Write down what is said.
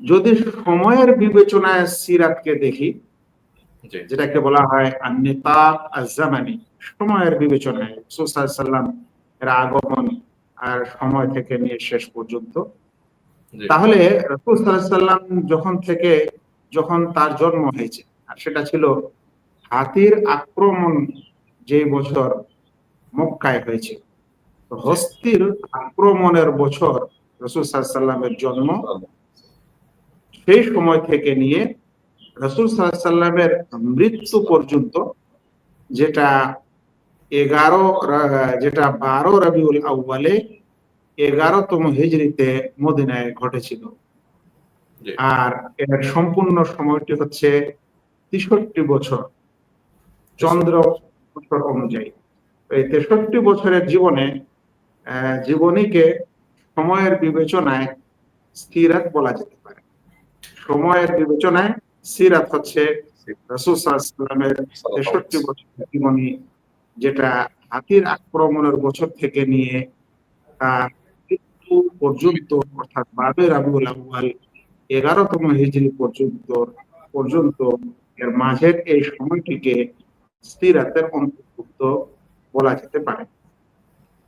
যদি সময়ের বিবেচনায় সিরাতকে দেখি, জি যেটাকে বলা হয় আন-নিতাক আজ-জামানি, সময়ের বিবেচনায় রাসূল সাল্লাল্লাহু আলাইহি ওয়াসাল্লাম এর আগমন আর সময় থেকে নিয়ে শেষ পর্যন্ত, জি তাহলে রাসূল সাল্লাল্লাহু আলাইহি ওয়াসাল্লাম যখন তার জন্ম হয়েছে, আর সেটা ছিল হাতির আক্রমণ যে বছর মক্কায় হয়েছে, তো জি হস্তির আক্রমণের বছর রাসূল সাল্লাল্লাহু আলাইহি ওয়াসাল্লামের জন্ম। সেই সময় থেকে নিয়ে রাসূল সাল্লাল্লাহু আলাইহি ওয়াসাল্লামের মৃত্যু পর্যন্ত, যেটা 12 রবিউল আউয়ালে 11তম হিজরিতে মদিনায় ঘটেছিল। জি আর এর সম্পূর্ণ সময়টি হচ্ছে 63 বছর চন্দ্র বছর অনুযায়ী। এই 63 বছরের জীবনীকে সময়ের বিবেচনায় সিরাত বলা যেতে পারে। সময়ের বিবেচনায় সিরাত হচ্ছে রাসূল সাল্লাল্লাহু আলাইহি ওয়াসাল্লামের 63 বছরের জীবনী, যেটা হাতির আক্রমণের বছর থেকে নিয়ে তার মৃত্যু পর্যন্ত, অর্থাৎ 12 রবিউল আউয়াল 11তম হিজরি পর্যন্ত এর মাঝের এই সময়টিকে সিরাতের অন্তর্ভুক্ত বলা যেতে পারে।